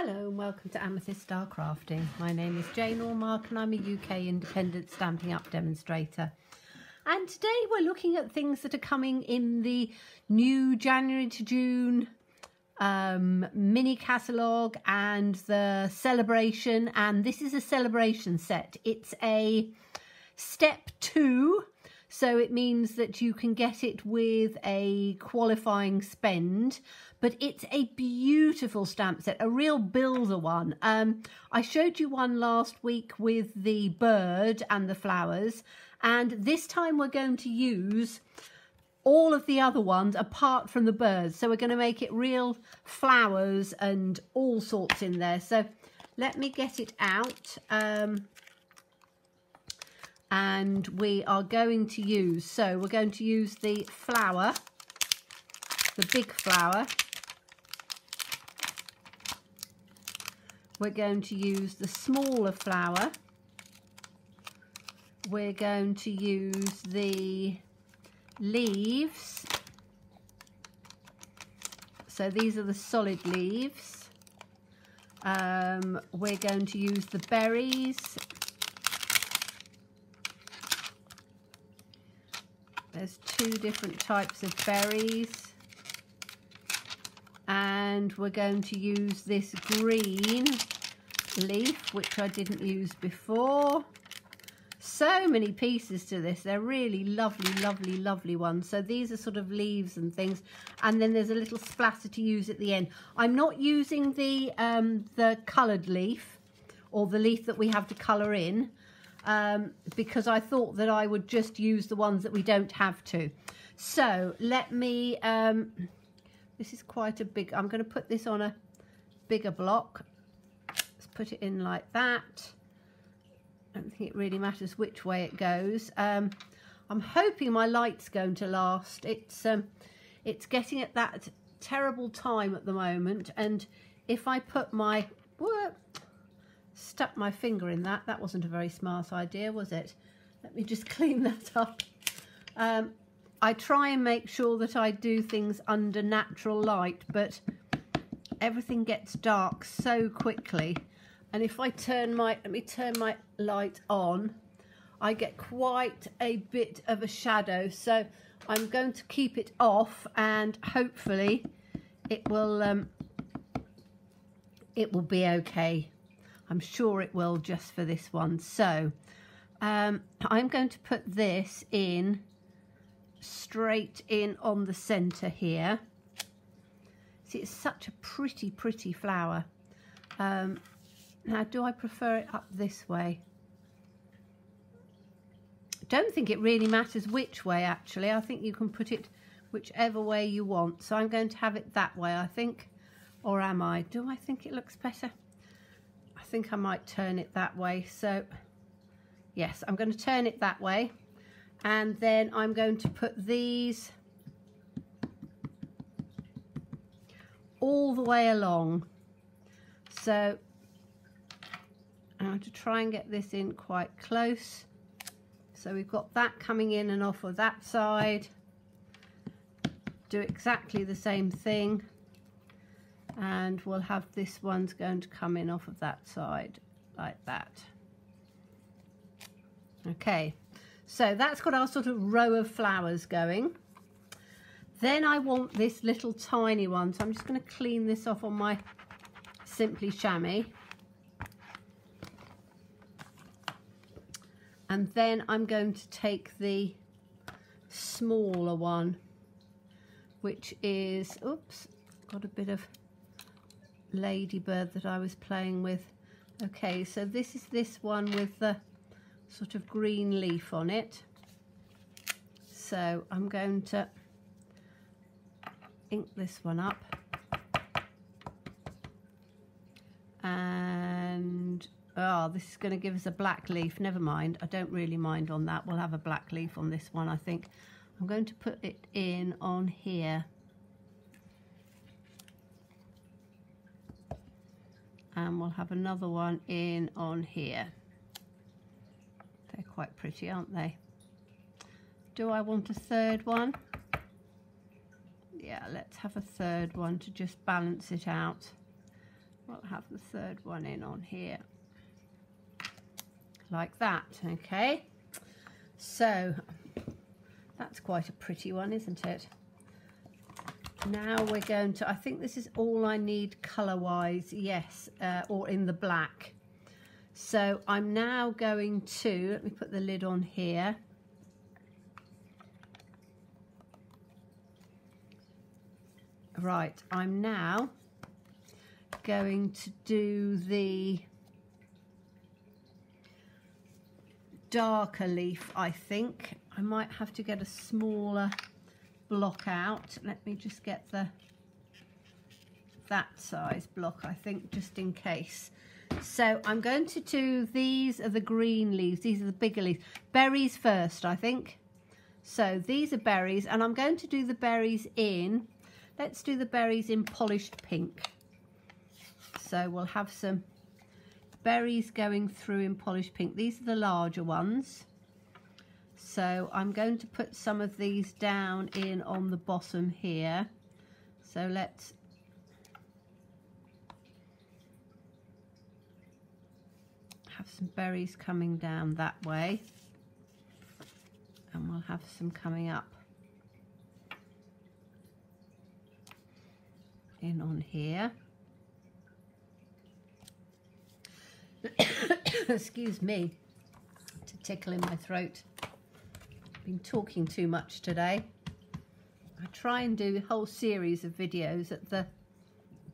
Hello and welcome to Amethyst Star Crafting. My name is Jane Allmark and I'm a UK independent Stampin' Up demonstrator. And today we're looking at things that are coming in the new January to June mini catalogue and the Saleabration. And this is a Saleabration set. It's a step 2. So it means that you can get it with a qualifying spend, but it's a beautiful stamp set, a real builder one. I showed you one last week with the bird and the flowers, and this time we're going to use all of the other ones apart from the birds. So we're going to make it real flowers and all sorts in there. So let me get it out. And we are going to use, we're going to use the flower, the big flower. We're going to use the smaller flower. We're going to use the leaves. So these are the solid leaves. We're going to use the berries. There's 2 different types of berries, and we're going to use this green leaf, which I didn't use before. So many pieces to this. They're really lovely, lovely, lovely ones. So these are sort of leaves and things, and then there's a little splatter to use at the end. I'm not using the coloured leaf, or the leaf that we have to colour in. Because I thought that I would just use the ones that we don't have to. So let me, this is quite a big, I'm going to put this on a bigger block. Let's put it in like that. I don't think it really matters which way it goes. I'm hoping my light's going to last. It's getting at that terrible time at the moment, and if I put my, stuck my finger in that. That wasn't a very smart idea, was it? Let me just clean that up. I try and make sure that I do things under natural light, but everything gets dark so quickly. And if I turn let me turn my light on, I get quite a bit of a shadow. So I'm going to keep it off, and hopefully it will be okay. I'm sure it will, just for this one. So I'm going to put this in straight in on the centre here. See, it's such a pretty, pretty flower. Now, do I prefer it up this way? I don't think it really matters which way, actually. I think you can put it whichever way you want. So I'm going to have it that way, I think. Or am I? Do I think it looks better? I think I might turn it that way. So yes, I'm going to turn it that way, and then I'm going to put these all the way along. So I'm going to try and get this in quite close. So we've got that coming in and off of that side. Do exactly the same thing. And we'll have this one's going to come in off of that side like that. Okay, so that's got our sort of row of flowers going. Then I want this little tiny one, so I'm just going to clean this off on my Simply Chamois. And then I'm going to take the smaller one, which is, oops, got a bit of ladybird that I was playing with. Okay, so this is this one with the sort of green leaf on it. So I'm going to ink this one up, and this is going to give us a black leaf. Never mind, I don't really mind on that. We'll have a black leaf on this one, I think. I'm going to put it in on here. And we'll have another one in on here. They're quite pretty, aren't they? Do I want a third one? Yeah, let's have a third one to just balance it out. We'll have the third one in on here. Like that, okay? So, that's quite a pretty one, isn't it? Now we're going to, I think this is all I need colour-wise, yes, or in the black. So I'm now going to, let me put the lid on here. Right, I'm now going to do the darker leaf, I think. I might have to get a smaller block out. Let me just get that size block, I think, just in case. So I'm going to do, these are the green leaves, these are the bigger leaves. Berries first, I think. So these are berries, and I'm going to do the berries in, let's do the berries in polished pink. So we'll have some berries going through in polished pink. These are the larger ones. So I'm going to put some of these down in on the bottom here. So let's have some berries coming down that way, and we'll have some coming up in on here. Excuse me, to tickle in my throat. I've been talking too much today. I try and do a whole series of videos at the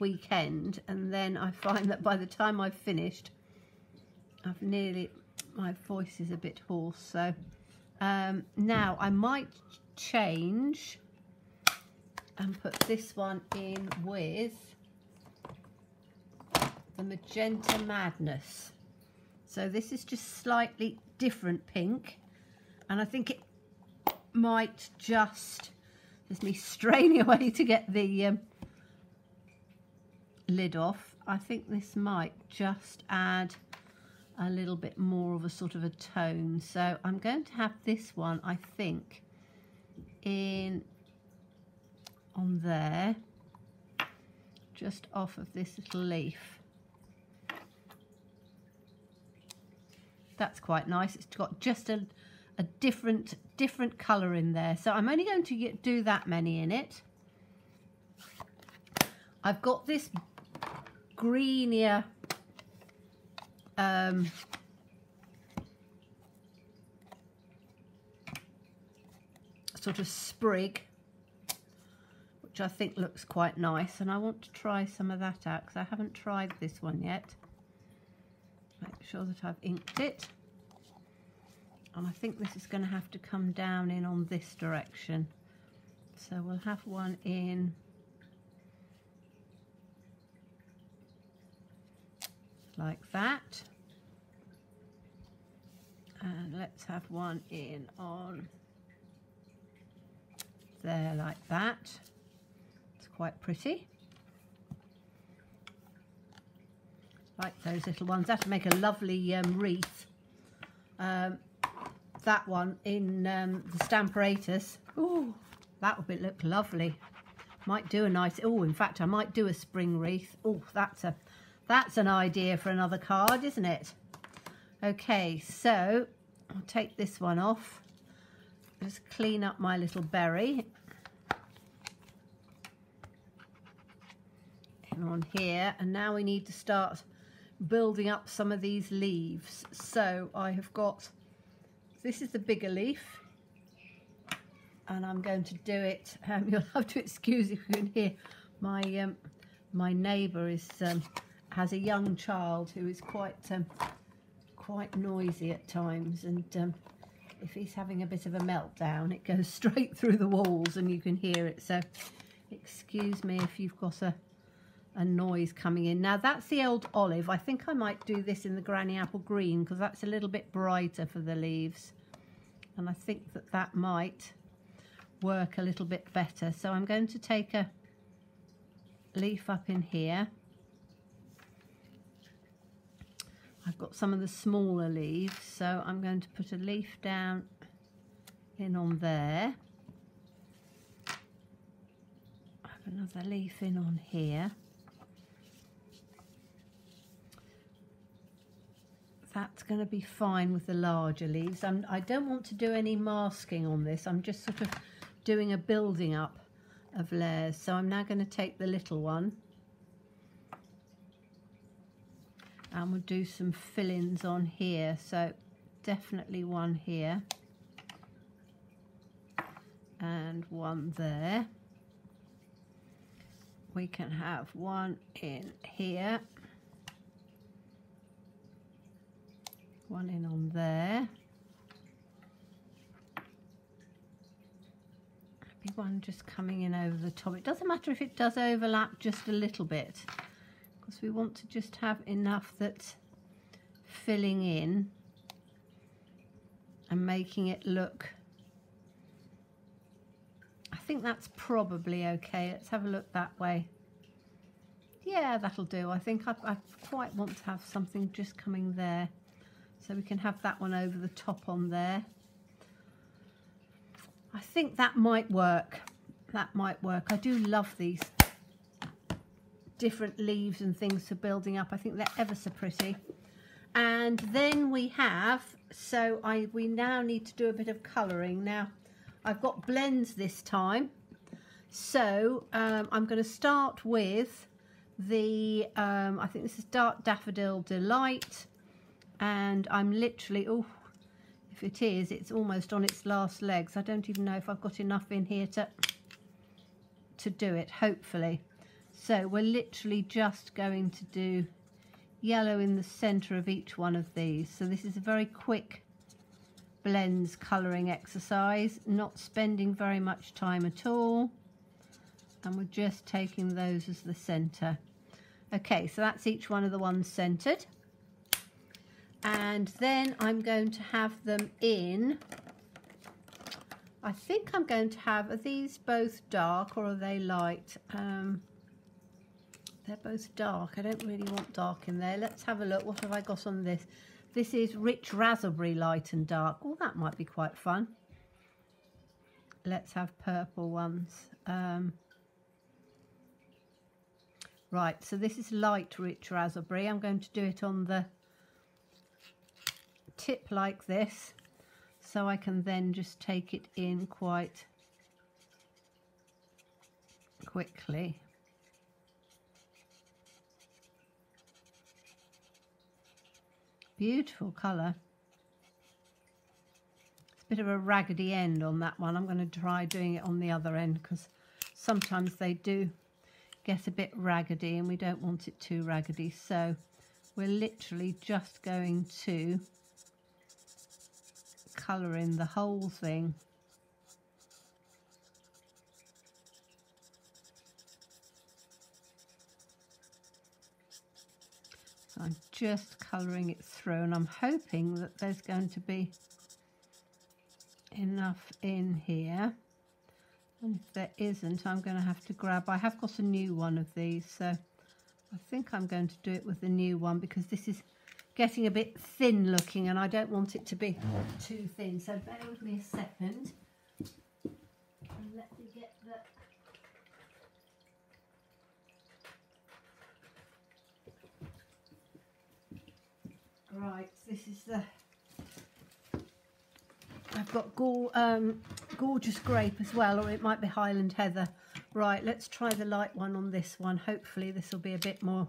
weekend, and then I find that by the time I've finished, my voice is a bit hoarse. So now I might change and put this one in with the Magenta Madness. So this is just slightly different pink, and I think it might just, there's me straining away to get the lid off. I think this might just add a little bit more of a sort of a tone. So I'm going to have this one, I think, in on there, just off of this little leaf. That's quite nice. It's got just a different colour in there. So I'm only going to do that many in it. I've got this greenier sort of sprig, which I think looks quite nice, and I want to try some of that out because I haven't tried this one yet. Make sure that I've inked it, and I think this is going to have to come down in on this direction. So we'll have one in like that, and let's have one in on there like that. It's quite pretty. Like those little ones. That'll make a lovely wreath. That one in the Stampratus. Oh, that would look lovely. Might do a nice, oh, in fact I might do a spring wreath. Oh, that's an idea for another card, isn't it? Okay, so I'll take this one off. Just clean up my little berry. And on here, and now we need to start building up some of these leaves. So I have got, this is the bigger leaf, and I'm going to do it. You'll have to excuse if you can hear my neighbour is has a young child who is quite noisy at times, and if he's having a bit of a meltdown, it goes straight through the walls and you can hear it. So excuse me if you've got a noise coming in. Now that's the old olive. I think I might do this in the Granny Apple Green because that's a little bit brighter for the leaves, and I think that that might work a little bit better. So I'm going to take a leaf up in here. I've got some of the smaller leaves, so I'm going to put a leaf down in on there. I have another leaf in on here. that's going to be fine with the larger leaves. I don't want to do any masking on this. I'm just sort of doing a building up of layers. So I'm now going to take the little one and we'll do some fill-ins on here. So definitely one here and one there. We can have one in here, one in on there, maybe one just coming in over the top. It doesn't matter if it does overlap just a little bit, because we want to just have enough that's filling in and making it look. I think that's probably okay. Let's have a look that way. Yeah, that'll do. I think I quite want to have something just coming there. So we can have that one over the top on there. I think that might work. That might work. I do love these different leaves and things for building up. I think they're ever so pretty. And then we have, we now need to do a bit of colouring. Now, I've got blends this time, so I'm going to start with the, I think this is Dark Daffodil Delight, and I'm literally, oh, if it is, it's almost on its last legs. I don't even know if I've got enough in here to do it, hopefully. So we're literally just going to do yellow in the centre of each one of these. So this is a very quick blends colouring exercise, not spending very much time at all, and we're just taking those as the centre. Okay, so that's each one of the ones centred, and then I'm going to have them in, I think I'm going to have, are these both dark or are they light? They're both dark. I don't really want dark in there. Let's have a look. What have I got on this? This is Rich Raspberry Light and Dark. Oh, that might be quite fun. Let's have purple ones. Right, so this is Light Rich Raspberry. I'm going to do it on the tip like this, so I can then just take it in quite quickly. Beautiful colour. It's a bit of a raggedy end on that one. I'm going to try doing it on the other end, because sometimes they do get a bit raggedy and we don't want it too raggedy. So we're literally just going to colour in the whole thing. So I'm just colouring it through, and I'm hoping that there's going to be enough in here. And if there isn't, I'm going to have to grab, I have got a new one of these, so I think I'm going to do it with the new one, because this is getting a bit thin looking and I don't want it to be too thin. So bear with me a second and let me get the... Right, this is the, I've got Gorgeous Grape as well, or it might be Highland Heather. Right, let's try the light one on this one. Hopefully this will be a bit more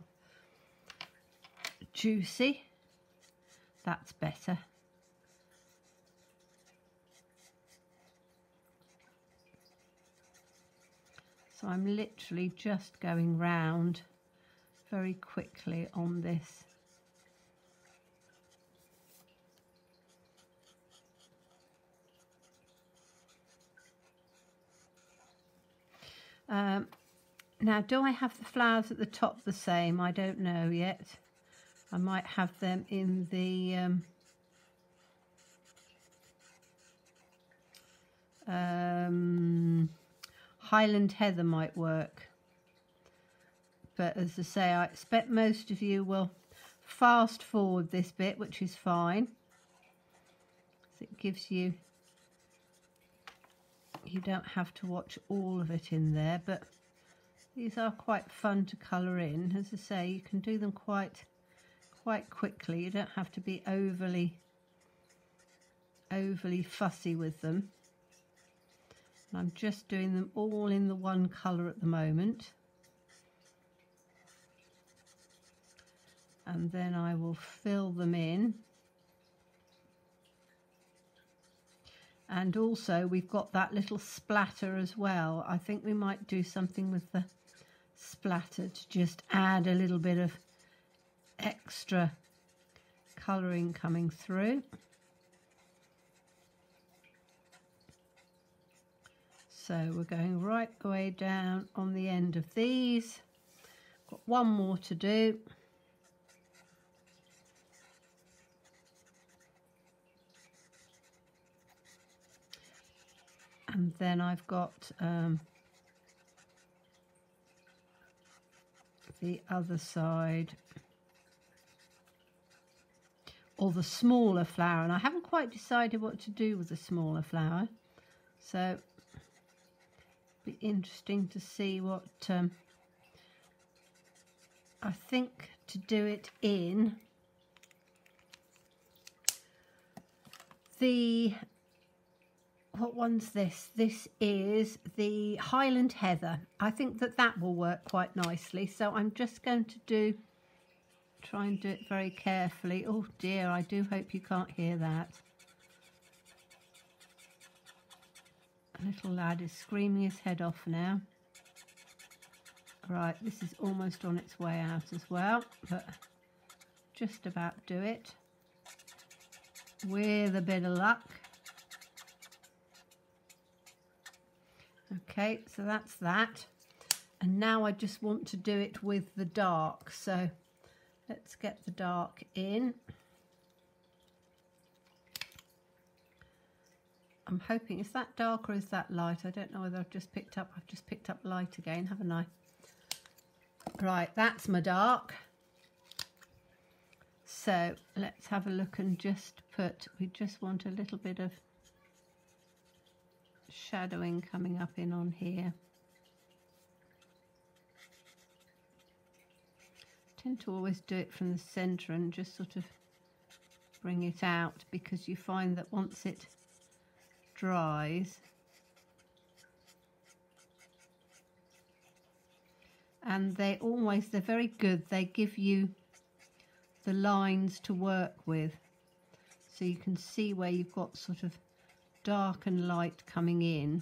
juicy. That's better. So I'm literally just going round very quickly on this. Now, do I have the flowers at the top the same? I don't know yet. I might have them in the Highland Heather might work. But as I say, I expect most of you will fast forward this bit, which is fine. It gives you, you don't have to watch all of it in there, but these are quite fun to colour in. As I say, you can do them quite quite quickly. You don't have to be overly fussy with them. And I'm just doing them all in the one colour at the moment. And then I will fill them in. And also we've got that little splatter as well. I think we might do something with the splatter to just add a little bit of extra colouring coming through. So we're going right way down on the end of these. Got one more to do. And then I've got the other side, or the smaller flower, and I haven't quite decided what to do with the smaller flower, so it'll be interesting to see what I think to do it in the, what one's this? This is the Highland Heather. I think that that will work quite nicely. So I'm just going to try and do it very carefully. Oh dear, I do hope you can't hear that. A little lad is screaming his head off now. Right, this is almost on its way out as well, but just about do it with a bit of luck. Okay, so that's that. And now I just want to do it with the dark. So let's get the dark in. I'm hoping, is that dark or is that light? I don't know whether I've just picked up light again, haven't I? Right, that's my dark. So let's have a look and just put, we just want a little bit of shadowing coming up in on here. I tend to always do it from the centre and just sort of bring it out, because you find that once it dries, and they're very good, they give you the lines to work with, so you can see where you've got sort of dark and light coming in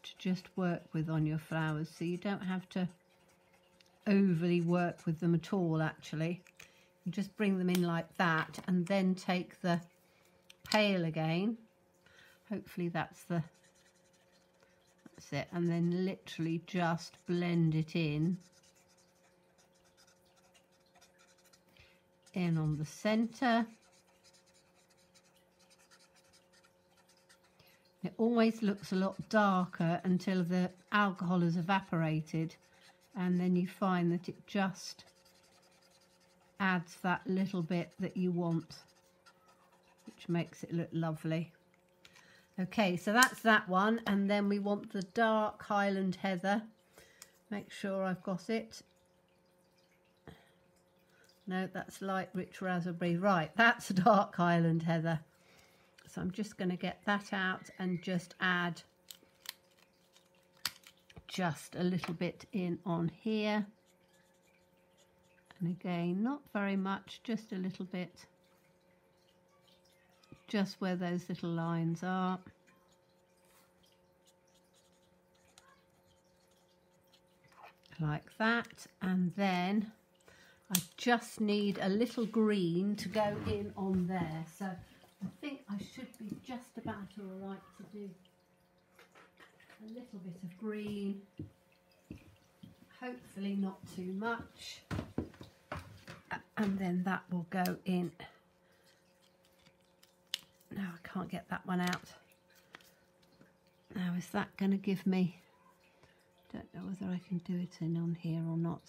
to just work with on your flowers, so you don't have to overly work with them at all. Actually, you just bring them in like that, and then take the pail again, hopefully that's it, and then literally just blend it in on the center. It always looks a lot darker until the alcohol has evaporated, and then you find that it just adds that little bit that you want, which makes it look lovely. Okay, so that's that one, and then we want the dark Highland Heather. Make sure I've got it. No, that's light rich raspberry. Right, that's dark Highland Heather. So I'm just going to get that out and just add just a little bit in on here. And again, not very much, just a little bit, just where those little lines are. Like that. And then I just need a little green to go in on there. So I think I should be just about all right to do a little bit of green, hopefully not too much, and then that will go in. Now I can't get that one out. Now is that going to give me, don't know whether I can do it in on here or not.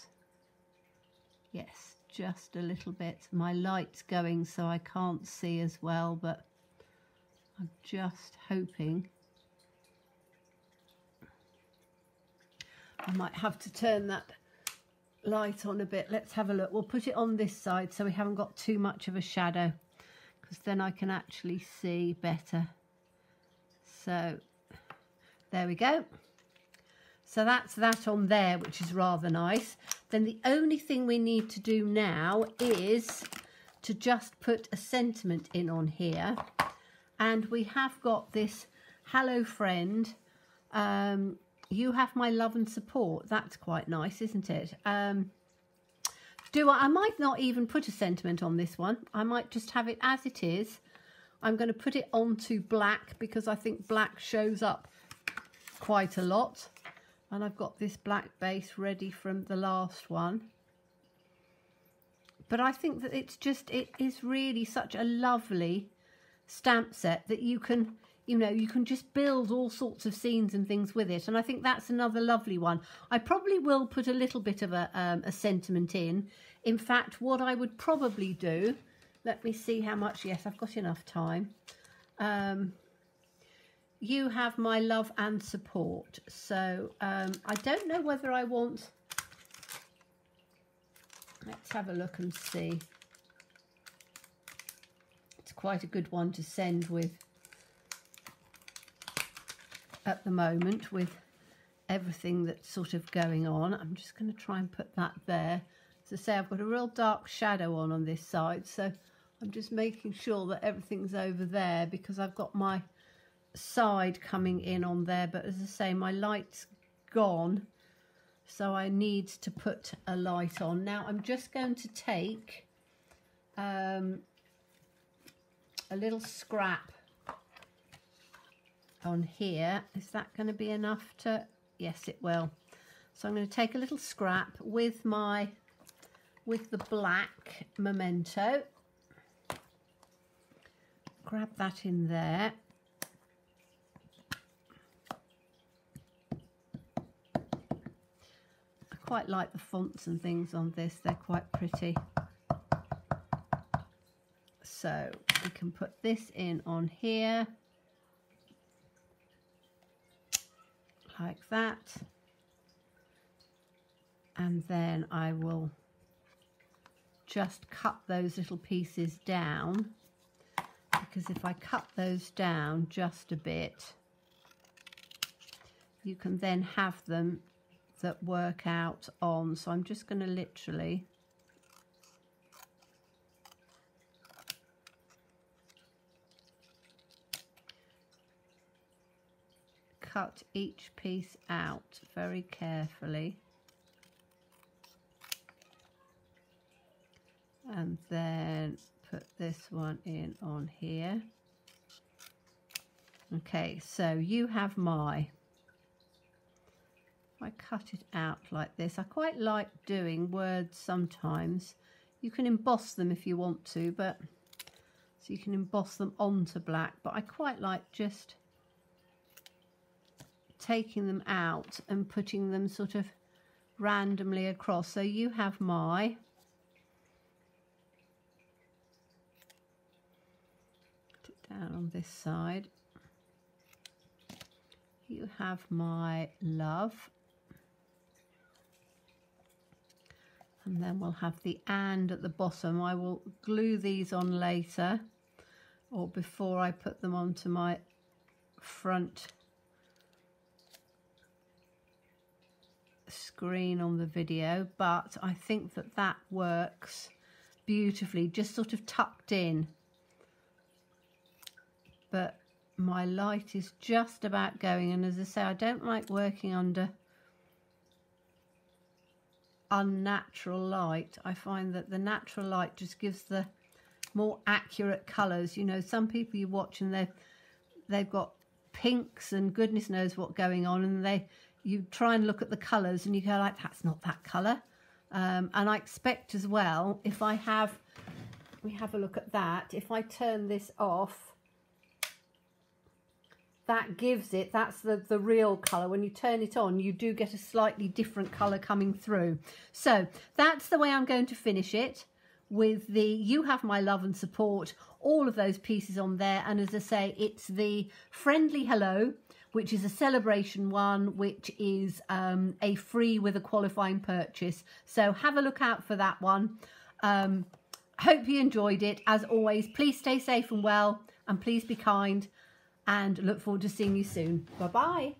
Yes, just a little bit. My light's going so I can't see as well, but I'm just hoping. I might have to turn that light on a bit. Let's have a look. We'll put it on this side so we haven't got too much of a shadow, because then I can actually see better. So there we go. So that's that on there, which is rather nice. Then the only thing we need to do now is to just put a sentiment in on here. And we have got this, hello friend, you have my love and support. That's quite nice, isn't it? I might not even put a sentiment on this one. I might just have it as it is. I'm going to put it onto black because I think black shows up quite a lot. And I've got this black base ready from the last one. But I think that it is really such a lovely stamp set that you can, you know, you can just build all sorts of scenes and things with it. And I think that's another lovely one. I probably will put a little bit of a sentiment in. In fact, what I would probably do, let me see how much, yes, I've got enough time. You have my love and support. So I don't know whether I want, let's have a look and see. It's quite a good one to send with at the moment with everything that's sort of going on. I'm just going to try and put that there. As I say, I've got a real dark shadow on this side, so I'm just making sure that everything's over there because I've got my side coming in on there, but as I say, my light's gone, so I need to put a light on. Now I'm just going to take a little scrap on here. Is that going to be enough to, yes it will. So I'm going to take a little scrap with the black memento, grab that in there. Quite like the fonts and things on this, they're quite pretty. So we can put this in on here like that, and then I will just cut those little pieces down, because if I cut those down just a bit, you can then have them that work out on. So I'm just going to literally cut each piece out very carefully, and then put this one in on here. Okay, so you have my, I cut it out like this. I quite like doing words sometimes. You can emboss them if you want to, but so you can emboss them onto black, but I quite like just taking them out and putting them sort of randomly across. So you have my, put it down on this side. You have my love. And then we'll have the and at the bottom. I will glue these on later or before I put them onto my front screen on the video, but I think that that works beautifully, just sort of tucked in. But my light is just about going, and as I say, I don't like working under unnatural light. I find that the natural light just gives the more accurate colours. You know, some people you watch and they've got pinks and goodness knows what going on, and you try and look at the colours and you go like, that's not that colour. And I expect as well, if I have, we have a look at that, if I turn this off, that gives it, that's the real colour. When you turn it on, you do get a slightly different colour coming through. So that's the way I'm going to finish it, with the You Have My Love and Support, all of those pieces on there. And as I say, it's the friendly hello which is a Saleabration one, which is a free with a qualifying purchase. So have a look out for that one. Hope you enjoyed it. As always, please stay safe and well, and please be kind, and look forward to seeing you soon. Bye-bye.